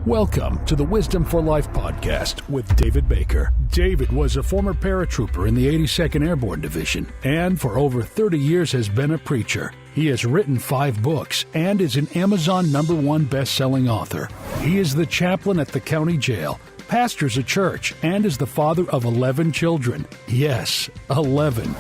Welcome to the Wisdom for Life podcast with David Baker. David was a former paratrooper in the 82nd Airborne Division and for over 30 years has been a preacher. He has written 5 books and is an Amazon #1 best-selling author. He is the chaplain at the county jail, pastors a church, and is the father of 11 children. Yes, 11.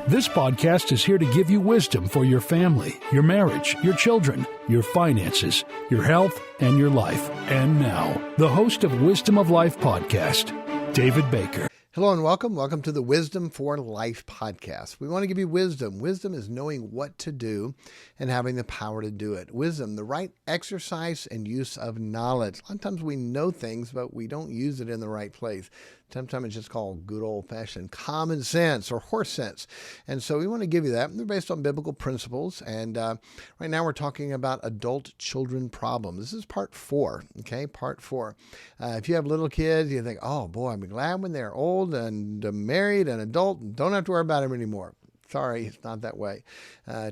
This podcast is here to give you wisdom for your family, your marriage, your children, your finances, your health, and your life. And now, the host of Wisdom of Life podcast, David Baker. Hello and welcome. Welcome to the Wisdom for Life podcast. We want to give you wisdom. Wisdom is knowing what to do and having the power to do it. Wisdom, the right exercise and use of knowledge. A lot of times we know things, but we don't use it in the right place. Sometimes it's just called good old-fashioned common sense or horse sense. And so we want to give you that. They're based on biblical principles. And right now we're talking about adult children problems. This is part 4, okay? Part 4. If you have little kids, you think, oh, boy, I'm glad when they're old and married and adult and don't have to worry about them anymore. Sorry, it's not that way.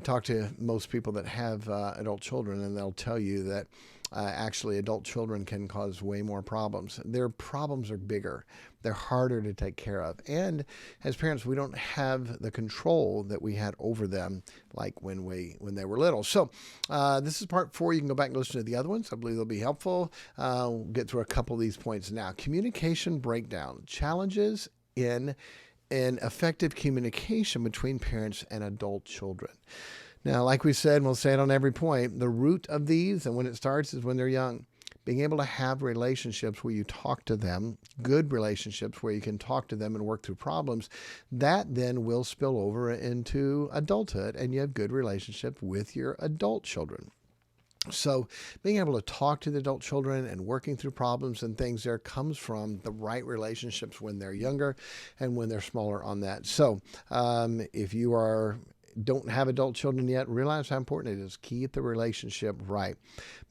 Talk to most people that have adult children, and they'll tell you that actually adult children can cause way more problems. Their problems are bigger. They're harder to take care of. And as parents, we don't have the control that we had over them like when they were little. So this is part 4. You can go back and listen to the other ones. I believe they'll be helpful. We'll get through a couple of these points now. Communication breakdown. Challenges in effective communication between parents and adult children. Now, like we said, and we'll say it on every point, the root of these, and when it starts, is when they're young. Being able to have relationships where you talk to them, good relationships where you can talk to them and work through problems, that then will spill over into adulthood, and you have good relationship with your adult children. So being able to talk to the adult children and working through problems and things there comes from the right relationships when they're younger and when they're smaller on that. So if you don't have adult children yet, realize how important it is. Keep the relationship right.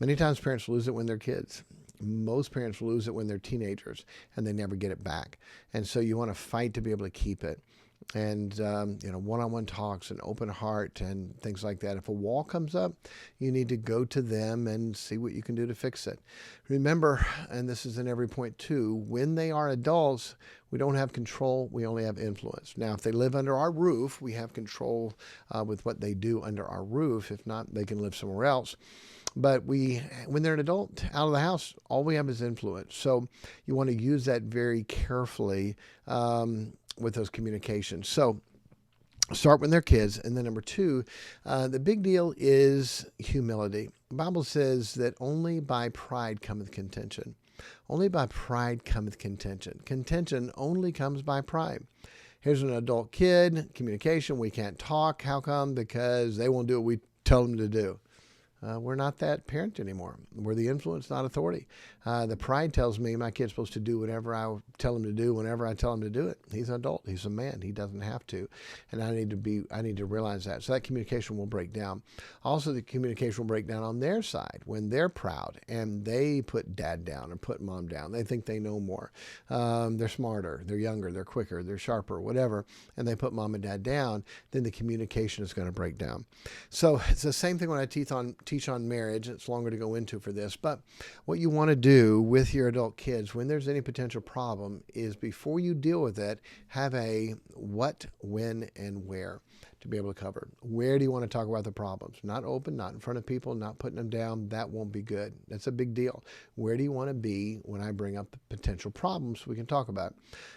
Many times parents lose it when they're kids. Most parents lose it when they're teenagers and they never get it back. And so you want to fight to be able to keep it. And, one-on-one talks and open heart and things like that. If a wall comes up, you need to go to them and see what you can do to fix it. Remember, and this is in every point too, when they are adults, we don't have control. We only have influence. Now, if they live under our roof, we have control with what they do under our roof. If not, they can live somewhere else. But when they're an adult out of the house, all we have is influence. So you want to use that very carefully with those communications. So start when they're kids. And then number 2, the big deal is humility. The Bible says that only by pride cometh contention. Only by pride cometh contention. Contention only comes by pride. Here's an adult kid, communication, we can't talk. How come? Because they won't do what we tell them to do. We're not that parent anymore. We're the influence, not authority. The pride tells me my kid's supposed to do whatever I tell him to do whenever I tell him to do it. He's an adult. He's a man. He doesn't have to. And I need to realize that. So that communication will break down. Also, the communication will break down on their side when they're proud and they put dad down or put mom down. They think they know more. They're smarter. They're younger. They're quicker. They're sharper, whatever. And they put mom and dad down. Then the communication is going to break down. So it's the same thing when I teach on marriage. It's longer to go into for this, but what you want to do with your adult kids when there's any potential problem is before you deal with it, have a what, when, and where to be able to cover. Where do you want to talk about the problems? Not open, not in front of people, not putting them down. That won't be good. That's a big deal. Where do you want to be when I bring up potential problems we can talk about?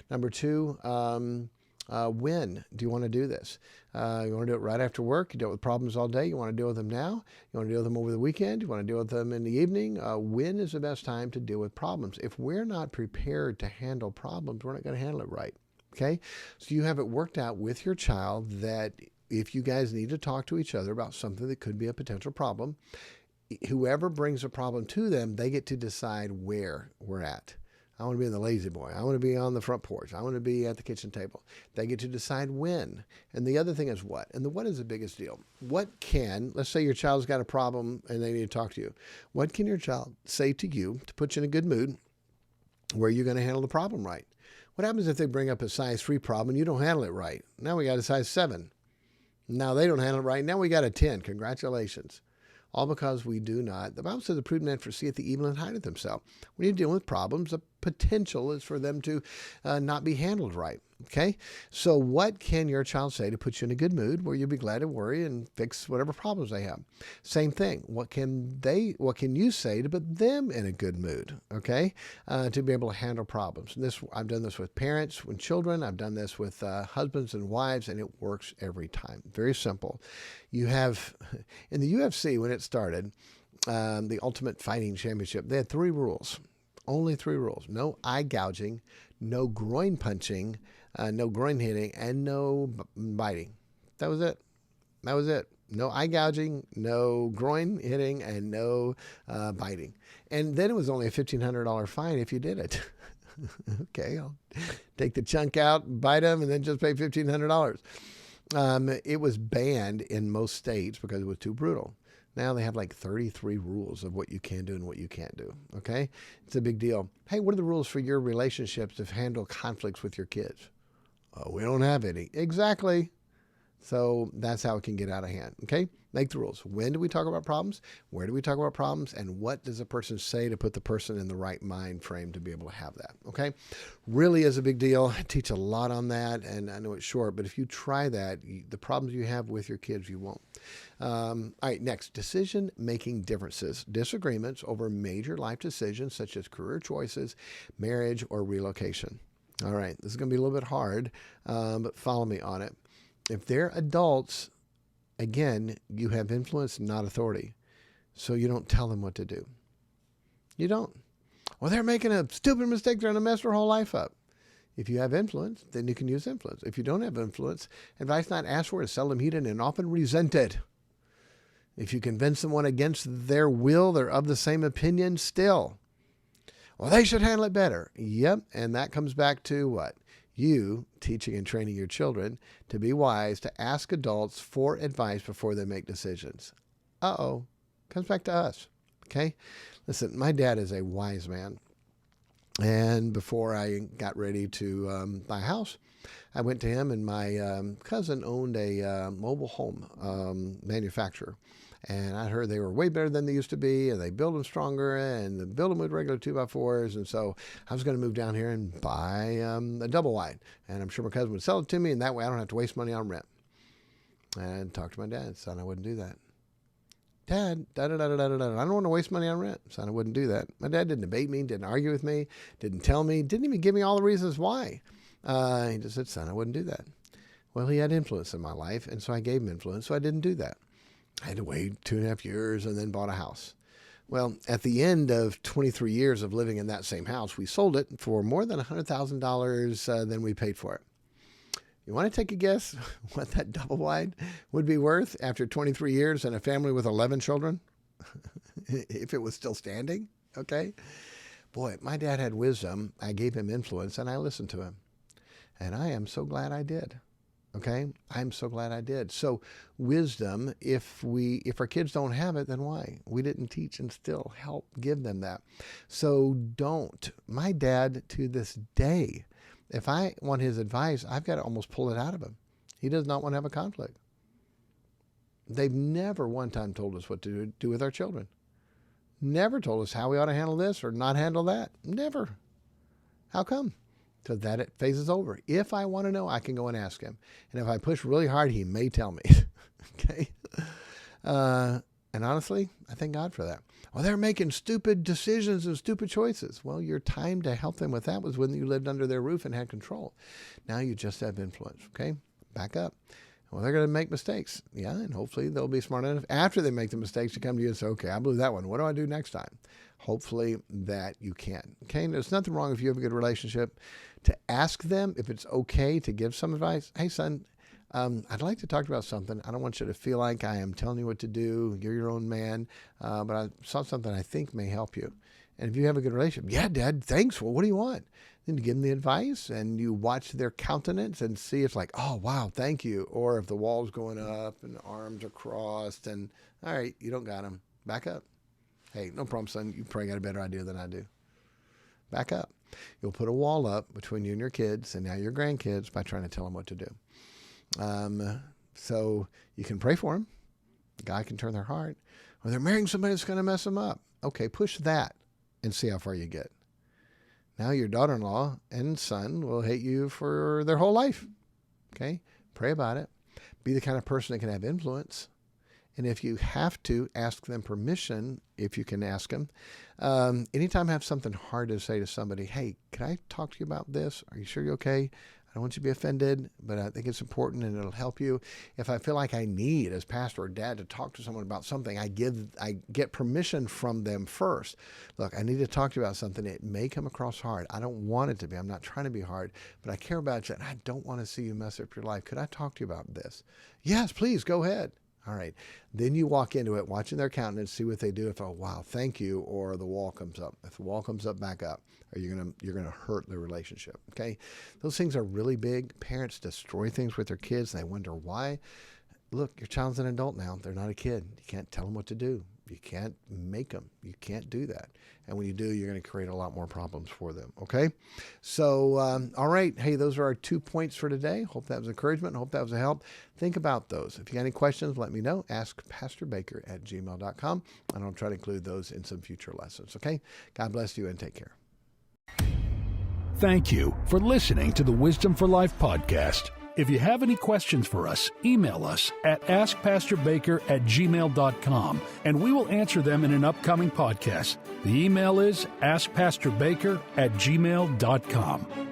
Number 2, when do you want to do this? You want to do it right after work? You deal with problems all day. You want to deal with them now? You want to deal with them over the weekend? You want to deal with them in the evening? When is the best time to deal with problems? If we're not prepared to handle problems, we're not going to handle it right. Okay? So you have it worked out with your child that if you guys need to talk to each other about something that could be a potential problem, whoever brings a problem to them, they get to decide where we're at. I want to be in the lazy boy. I want to be on the front porch. I want to be at the kitchen table. They get to decide when. And the other thing is what? And the what is the biggest deal. Let's say your child's got a problem and they need to talk to you. What can your child say to you to put you in a good mood where you're going to handle the problem right? What happens if they bring up a size 3 problem and you don't handle it right? Now we got a size 7. Now they don't handle it right. Now we got a 10. Congratulations. All because we do not. The Bible says the prudent man foreseeth the evil and hideth himself. When you're dealing with problems, the potential is for them to not be handled right. Okay? So what can your child say to put you in a good mood where you'll be glad to worry and fix whatever problems they have? Same thing. What can you say to put them in a good mood? Okay? To be able to handle problems. And I've done this with parents, with children. I've done this with husbands and wives, and it works every time. Very simple. You have, in the UFC, when it started, the Ultimate Fighting Championship, they had 3 rules. Only 3 rules. No eye gouging, no groin punching, no groin hitting, and no biting. That was it. That was it. No eye gouging, no groin hitting, and no biting. And then it was only a $1,500 fine if you did it. Okay, I'll take the chunk out, bite them, and then just pay $1,500. It was banned in most states because it was too brutal. Now they have like 33 rules of what you can do and what you can't do. Okay? It's a big deal. Hey, what are the rules for your relationships to handle conflicts with your kids? Oh, we don't have any. Exactly. So that's how it can get out of hand. Okay? Make the rules. When do we talk about problems? Where do we talk about problems? And what does a person say to put the person in the right mind frame to be able to have that? Okay? Really is a big deal. I teach a lot on that, and I know it's short, but if you try that, the problems you have with your kids, you won't. All right, next, decision-making differences. Disagreements over major life decisions such as career choices, marriage, or relocation. All right, this is going to be a little bit hard, but follow me on it. If they're adults, again, you have influence, not authority. So you don't tell them what to do. You don't. Well, they're making a stupid mistake. They're going to mess their whole life up. If you have influence, then you can use influence. If you don't have influence, advice not asked for is seldom heeded and often resented. If you convince someone against their will, they're of the same opinion still. Well, they should handle it better. Yep, and that comes back to what? You teaching and training your children to be wise, to ask adults for advice before they make decisions. Comes back to us. Okay? Listen, my dad is a wise man. And before I got ready to buy a house, I went to him, and my cousin owned a mobile home manufacturer. And I heard they were way better than they used to be, and they build them stronger, and they build them with regular 2x4s. And so I was going to move down here and buy a double wide. And I'm sure my cousin would sell it to me, and that way I don't have to waste money on rent. And talked to my dad. Son, I wouldn't do that. Dad, I don't want to waste money on rent. Son, I wouldn't do that. My dad didn't debate me, didn't argue with me, didn't tell me, didn't even give me all the reasons why. He just said, son, I wouldn't do that. Well, he had influence in my life, and so I gave him influence, so I didn't do that. I had to wait 2.5 years and then bought a house. Well, at the end of 23 years of living in that same house, we sold it for more than $100,000 than we paid for it. You want to take a guess what that double wide would be worth after 23 years and a family with 11 children? If it was still standing, okay? Boy, my dad had wisdom. I gave him influence, and I listened to him. And I am so glad I did. Okay? I'm so glad I did. So wisdom, if our kids don't have it, then why? We didn't teach and still help give them that. So don't. My dad, to this day, if I want his advice, I've got to almost pull it out of him. He does not want to have a conflict. They've never one time told us what to do with our children. Never told us how we ought to handle this or not handle that. Never. How come? So that it phases over. If I want to know, I can go and ask him. And if I push really hard, he may tell me. Okay? And honestly, I thank God for that. Well, they're making stupid decisions and stupid choices. Well, your time to help them with that was when you lived under their roof and had control. Now you just have influence. Okay? Back up. Well, they're going to make mistakes. Yeah, and hopefully they'll be smart enough after they make the mistakes to come to you and say, okay, I blew that one. What do I do next time? Hopefully that you can. Okay, and there's nothing wrong if you have a good relationship to ask them if it's okay to give some advice. Hey, son, I'd like to talk about something. I don't want you to feel like I am telling you what to do. You're your own man, but I saw something I think may help you. And if you have a good relationship, yeah, Dad, thanks. Well, what do you want? Then you give them the advice and you watch their countenance and see if like, oh, wow, thank you. Or if the wall's going up and the arms are crossed and, all right, you don't got them. Back up. Hey, no problem, son. You probably got a better idea than I do. Back up. You'll put a wall up between you and your kids and now your grandkids by trying to tell them what to do. So you can pray for them. God can turn their heart. Or they're marrying somebody that's going to mess them up. Okay, push that and see how far you get. Now your daughter-in-law and son will hate you for their whole life. Okay, pray about it. Be the kind of person that can have influence. And if you have to, ask them permission, if you can ask them. Anytime I have something hard to say to somebody, hey, can I talk to you about this? Are you sure you're okay? I don't want you to be offended, but I think it's important and it'll help you. If I feel like I need, as pastor or dad, to talk to someone about something, I get permission from them first. Look, I need to talk to you about something. It may come across hard. I don't want it to be. I'm not trying to be hard, but I care about you and I don't want to see you mess up your life. Could I talk to you about this? Yes, please, go ahead. All right. Then you walk into it, watching their countenance, see what they do. If, oh, wow, thank you, or the wall comes up. If the wall comes up, back up, or you're gonna hurt the relationship. Okay, those things are really big. Parents destroy things with their kids, and they wonder why. Look, your child's an adult now. They're not a kid. You can't tell them what to do. You can't make them. You can't do that. And when you do, you're going to create a lot more problems for them. Okay? So, all right. Hey, those are our 2 points for today. Hope that was encouragement. Hope that was a help. Think about those. If you got any questions, let me know. askPastorDavidbaker@gmail.com, and I'll try to include those in some future lessons. Okay? God bless you and take care. Thank you for listening to the Wisdom for Life podcast. If you have any questions for us, email us at askPastorBaker@gmail.com, and we will answer them in an upcoming podcast. The email is askPastorBaker@gmail.com.